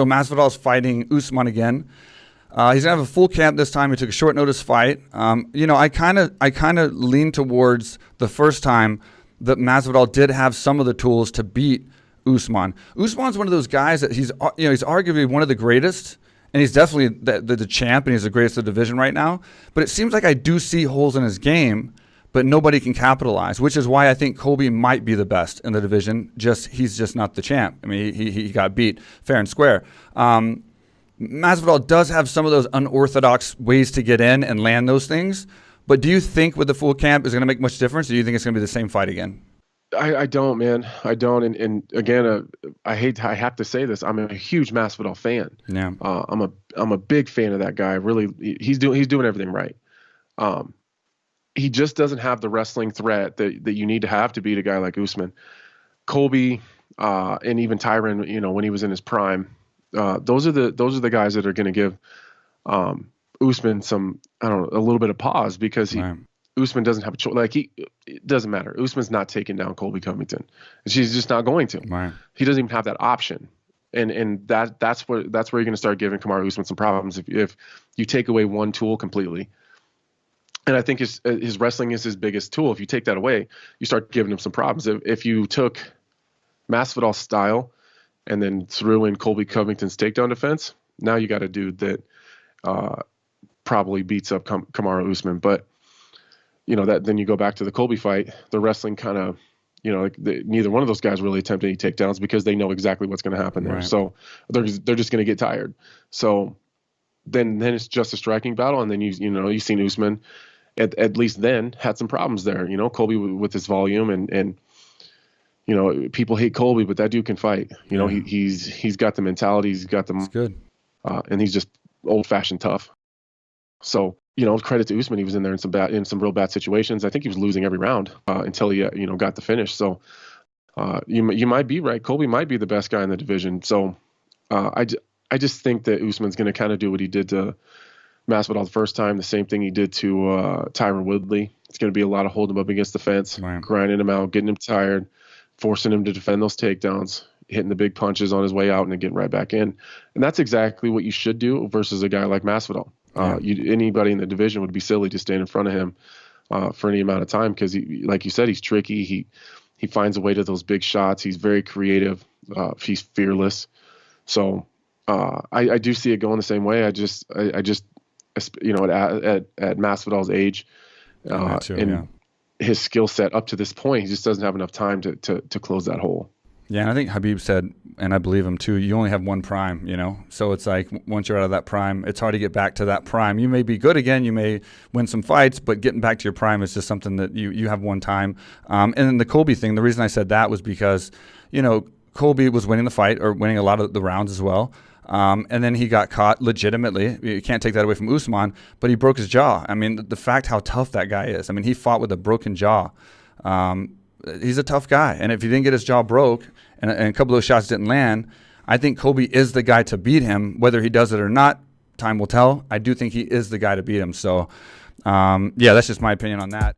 So Masvidal's fighting Usman again. He's gonna have a full camp this time. He took a short notice fight. I kind of lean towards the first time that Masvidal did have some of the tools to beat Usman. Usman's one of those guys that he's arguably one of the greatest, and he's definitely the champ, and he's the greatest of the division right now. But it seems like I do see holes in his game, but nobody can capitalize, which is why I think Colby might be the best in the division. He's just not the champ. I mean, he got beat fair and square. Masvidal does have some of those unorthodox ways to get in and land those things. But do you think with the full camp is going to make much difference, or do you think it's going to be the same fight again? I don't, man. I don't. And again, I have to say this. I'm a huge Masvidal fan. Yeah. I'm a big fan of that guy. Really, he's doing everything right. He just doesn't have the wrestling threat that you need to have to beat a guy like Usman. Colby, and even Tyron, when he was in his prime, those are the guys that are going to give Usman a little bit of pause, because Usman doesn't have a choice. It doesn't matter. Usman's not taking down Colby Covington. She's just not going to. Right. He doesn't even have that option. And that's where you're going to start giving Kamaru Usman some problems if you take away one tool completely. And I think his wrestling is his biggest tool. If you take that away, you start giving him some problems. If you took Masvidal's style and then threw in Colby Covington's takedown defense, now you got a dude that probably beats up Kamaru Usman. But then you go back to the Colby fight, the wrestling kind of, neither one of those guys really attempt any takedowns because they know exactly what's going to happen there. Right. So they're just going to get tired. So then it's just a striking battle, and then you've seen Usman at least then had some problems there. Colby with his volume and people hate Colby, but that dude can fight. He's got the mentality, he's got the. It's good. And he's just old fashioned tough. So credit to Usman, he was in there in some real bad situations. I think he was losing every round until he got the finish. So you might be right. Colby might be the best guy in the division. So I just think that Usman's going to kind of do what he did to Masvidal the first time, the same thing he did to Tyron Woodley. It's going to be a lot of holding him up against the fence, right, grinding him out, getting him tired, forcing him to defend those takedowns, hitting the big punches on his way out, and then getting right back in. And that's exactly what you should do versus a guy like Masvidal. Anybody in the division would be silly to stand in front of him for any amount of time, because, like you said, he's tricky. He finds a way to those big shots. He's very creative. He's fearless. So I do see it going the same way. I just at Masvidal's age and his skill set up to this point, he just doesn't have enough time to close that hole. Yeah, and I think Habib said, and I believe him too, you only have one prime, So it's like once you're out of that prime, it's hard to get back to that prime. You may be good again, you may win some fights, but getting back to your prime is just something that you have one time. And then the Colby thing, the reason I said that was because, Colby was winning the fight, or winning a lot of the rounds as well. And then he got caught legitimately. You can't take that away from Usman, but he broke his jaw. I mean, the fact how tough that guy is. I mean, he fought with a broken jaw. He's a tough guy. And if he didn't get his jaw broke and a couple of those shots didn't land, I think Colby is the guy to beat him. Whether he does it or not, time will tell. I do think he is the guy to beat him. So, that's just my opinion on that.